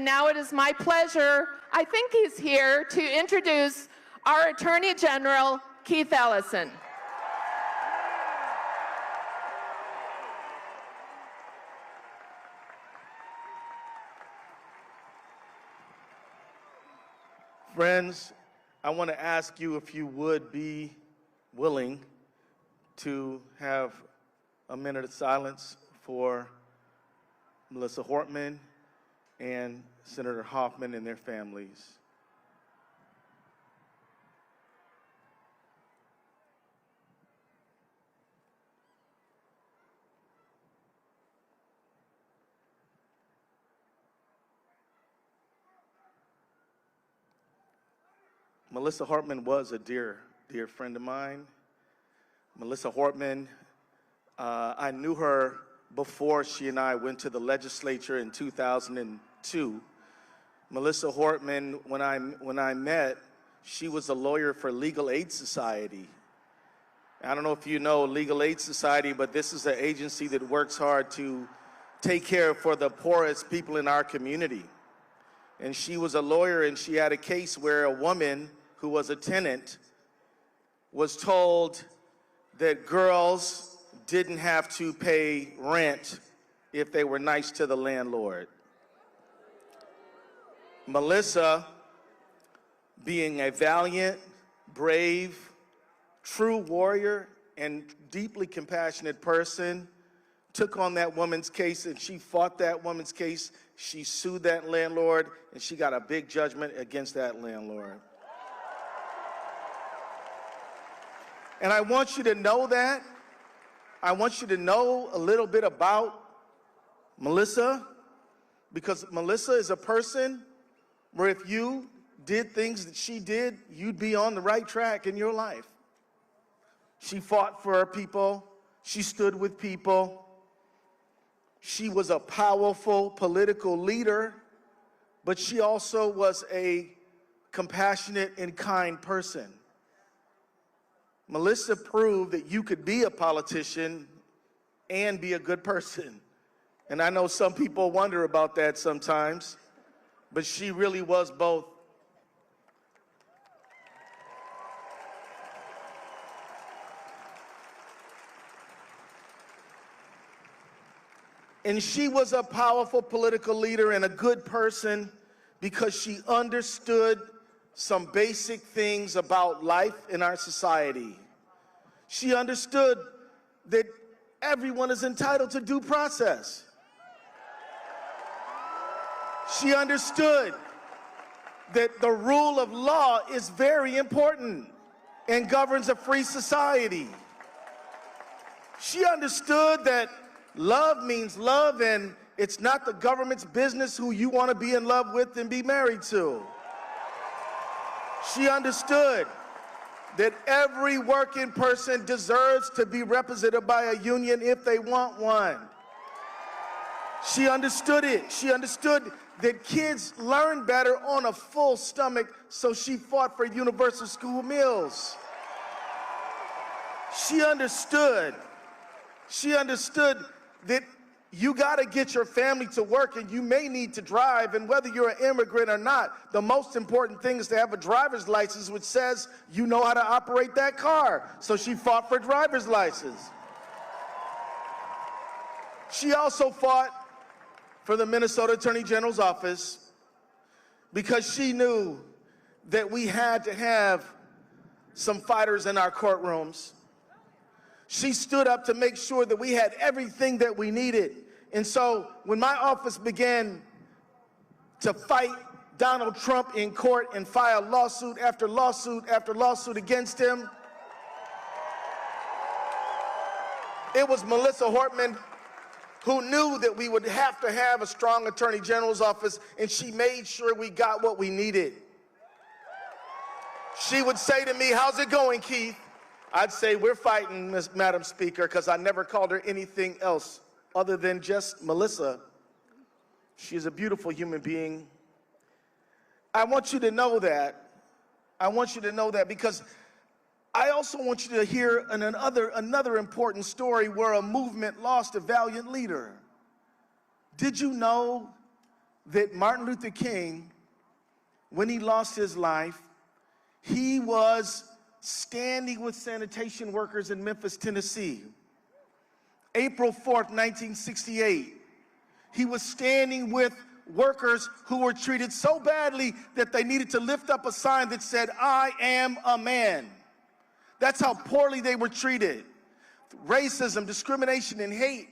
Now it is my pleasure, I think he's here, to introduce our Attorney General, Keith Ellison. Friends, I want to ask you if you would be willing to have a minute of silence for Melissa Hortman and Senator Hoffman and their families. Melissa Hortman was a dear friend of mine. Melissa Hortman, I knew her before she and I went to the legislature in 2002. Melissa Hortman, when I met, she was a lawyer for Legal Aid Society. I don't know if you know Legal Aid Society, but this is an agency that works hard to take care for the poorest people in our community. And she was a lawyer, and she had a case where a woman who was a tenant was told that girls didn't have to pay rent if they were nice to the landlord. Melissa, being a valiant, brave, true warrior, and deeply compassionate person, took on that woman's case, and she fought that woman's case. She sued that landlord, and she got a big judgment against that landlord. And I want you to know that. I want you to know a little bit about Melissa, because Melissa is a person where if you did things that she did, you'd be on the right track in your life. She fought for her people. She stood with people. She was a powerful political leader, but she also was a compassionate and kind person. Melissa proved that you could be a politician and be a good person. And I know some people wonder about that sometimes, but she really was both. And she was a powerful political leader and a good person because she understood some basic things about life in our society. She understood that everyone is entitled to due process. She understood that the rule of law is very important and governs a free society. She understood that love means love, and it's not the government's business who you want to be in love with and be married to. She understood that every working person deserves to be represented by a union if they want one. She understood it. She understood that kids learn better on a full stomach, so she fought for universal school meals. She understood that you got to get your family to work, and you may need to drive, and whether you're an immigrant or not, the most important thing is to have a driver's license which says you know how to operate that car. So she fought for a driver's license. She also fought for the Minnesota Attorney General's office because she knew that we had to have some fighters in our courtrooms. She stood up to make sure that we had everything that we needed. And so when my office began to fight Donald Trump in court and file lawsuit after lawsuit after lawsuit against him, it was Melissa Hortman who knew that we would have to have a strong Attorney General's office, and she made sure we got what we needed. She would say to me, "How's it going, Keith?" I'd say, "We're fighting, Madam Speaker," because I never called her anything else other than just Melissa. She's a beautiful human being. I want you to know that. I want you to know that because I also want you to hear another important story where a movement lost a valiant leader. Did you know that Martin Luther King, when he lost his life, he was standing with sanitation workers in Memphis, Tennessee. April 4th, 1968, he was standing with workers who were treated so badly that they needed to lift up a sign that said, "I am a man." That's how poorly they were treated. Racism, discrimination, and hate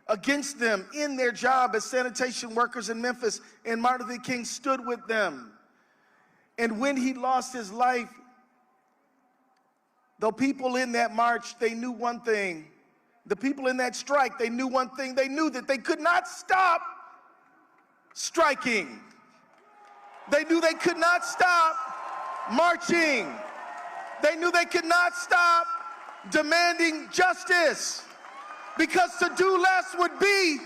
against them in their job as sanitation workers in Memphis, and Martin Luther King stood with them. And when he lost his life, the people in that march, they knew one thing. The people in that strike, they knew one thing. They knew that they could not stop striking. They knew they could not stop marching. They knew they could not stop demanding justice, because to do less would be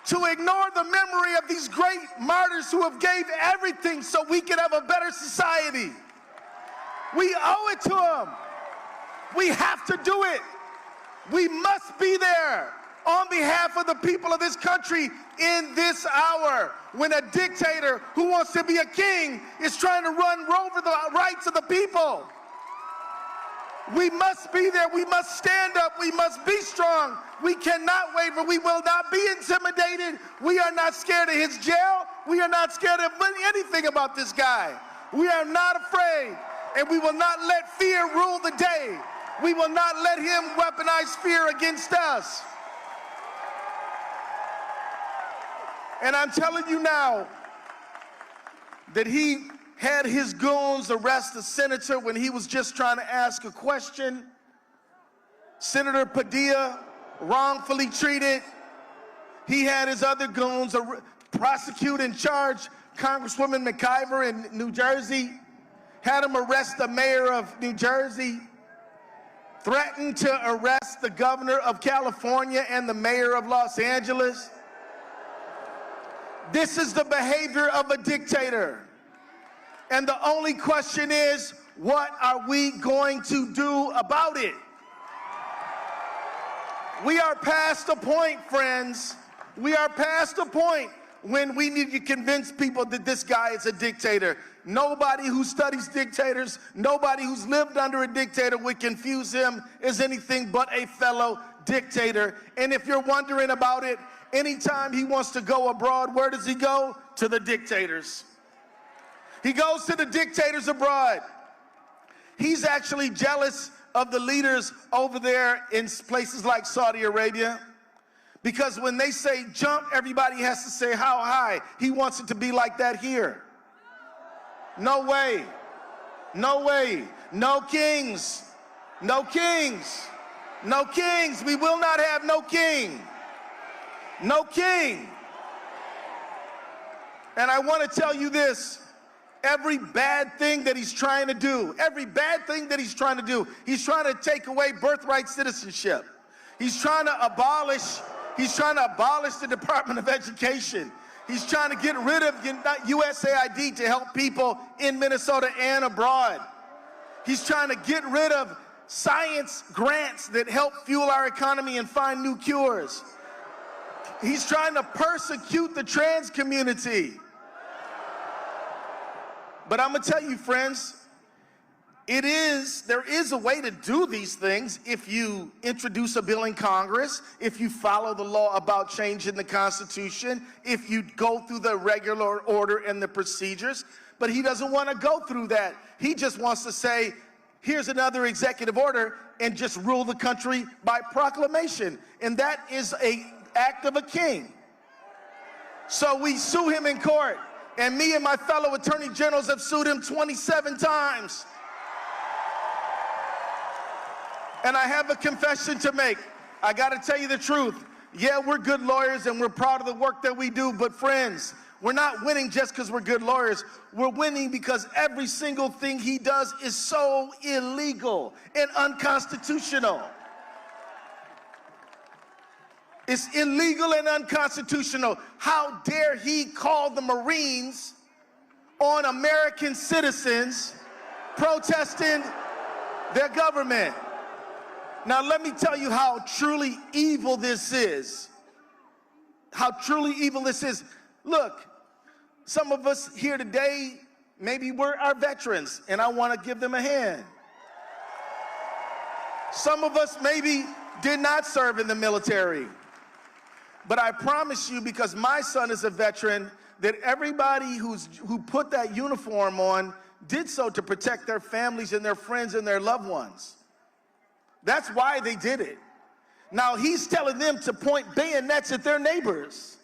to ignore the memory of these great martyrs who have gave everything so we could have a better society. We owe it to them. We have to do it. We must be there on behalf of the people of this country in this hour, when a dictator who wants to be a king is trying to run over the rights of the people. We must be there. We must stand up. We must be strong. We cannot waver. We will not be intimidated. We are not scared of his jail. We are not scared of anything about this guy. We are not afraid, and we will not let fear rule the day. We will not let him weaponize fear against us. And I'm telling you now that he had his goons arrest a senator when he was just trying to ask a question. Senator Padilla, wrongfully treated. He had his other goons prosecute and charge Congresswoman McIver in New Jersey, had him arrest the mayor of New Jersey, threatened to arrest the governor of California and the mayor of Los Angeles. This is the behavior of a dictator. And the only question is, what are we going to do about it? We are past the point, friends. We are past the point when we need to convince people that this guy is a dictator. Nobody who studies dictators, nobody who's lived under a dictator would confuse him as anything but a fellow dictator. And if you're wondering about it, anytime he wants to go abroad, where does he go? To the dictators. He goes to the dictators abroad. He's actually jealous of the leaders over there in places like Saudi Arabia, because when they say jump, everybody has to say how high. He wants it to be like that here. No way. No way. No kings. No kings. No kings. We will not have no king. No king. And I want to tell you this. Every bad thing that he's trying to do, he's trying to take away birthright citizenship. He's trying to abolish the Department of Education. He's trying to get rid of USAID to help people in Minnesota and abroad. He's trying to get rid of science grants that help fuel our economy and find new cures. He's trying to persecute the trans community. But I'm going to tell you, friends, there is a way to do these things if you introduce a bill in Congress, if you follow the law about changing the Constitution, if you go through the regular order and the procedures. But he doesn't want to go through that. He just wants to say, here's another executive order, and just rule the country by proclamation. And that is an act of a king. So we sue him in court. And me and my fellow attorney generals have sued him 27 times. And I have a confession to make. I got to tell you the truth. Yeah, we're good lawyers and we're proud of the work that we do, but friends, we're not winning just because we're good lawyers. We're winning because every single thing he does is so illegal and unconstitutional. It's illegal and unconstitutional. How dare he call the Marines on American citizens protesting their government? Now, let me tell you how truly evil this is. How truly evil this is. Look, some of us here today, maybe we're our veterans, and I want to give them a hand. Some of us maybe did not serve in the military. But I promise you, because my son is a veteran, that everybody who put that uniform on did so to protect their families and their friends and their loved ones. That's why they did it. Now he's telling them to point bayonets at their neighbors.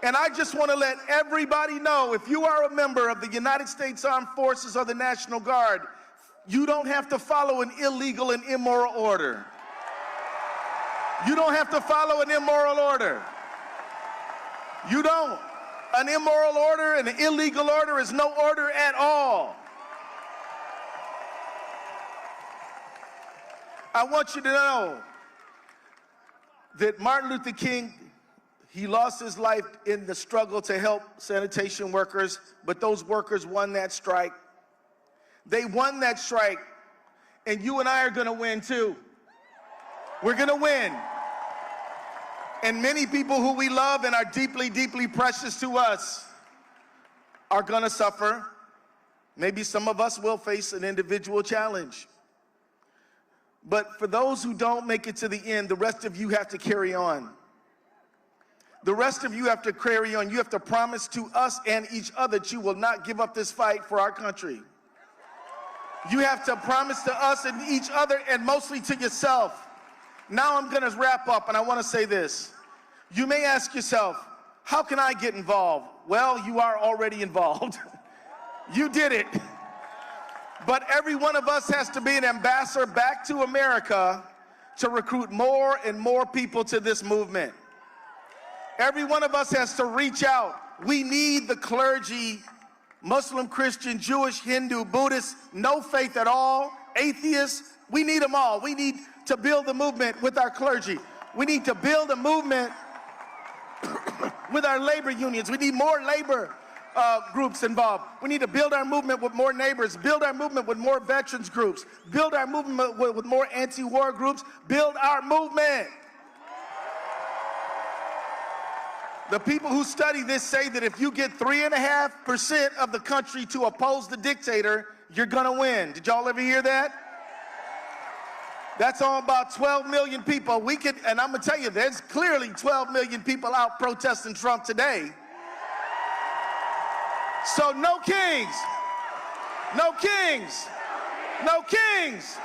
And I just want to let everybody know, if you are a member of the United States Armed Forces or the National Guard, you don't have to follow an illegal and immoral order. You don't have to follow an immoral order. You don't. An immoral order and an illegal order is no order at all. I want you to know that Martin Luther King, he lost his life in the struggle to help sanitation workers, but those workers won that strike. They won that strike, and you and I are going to win too. We're going to win. And many people who we love and are deeply, deeply precious to us are going to suffer. Maybe some of us will face an individual challenge. But for those who don't make it to the end, the rest of you have to carry on. The rest of you have to carry on. You have to promise to us and each other that you will not give up this fight for our country. You have to promise to us and each other, and mostly to yourself. Now I'm going to wrap up, and I want to say this. You may ask yourself, how can I get involved? Well, you are already involved. You did it. But every one of us has to be an ambassador back to America to recruit more and more people to this movement. Every one of us has to reach out. We need the clergy, Muslim, Christian, Jewish, Hindu, Buddhist, no faith at all, atheists. We need them all. We need to build the movement with our clergy. We need to build a movement with our labor unions. We need more labor groups involved. We need to build our movement with more neighbors, build our movement with more veterans groups, build our movement with more anti-war groups, build our movement. The people who study this say that if you get 3.5% of the country to oppose the dictator, you're gonna win. Did y'all ever hear that? That's all about 12 million people. And I'm gonna tell you, there's clearly 12 million people out protesting Trump today. So no kings, no kings, no kings.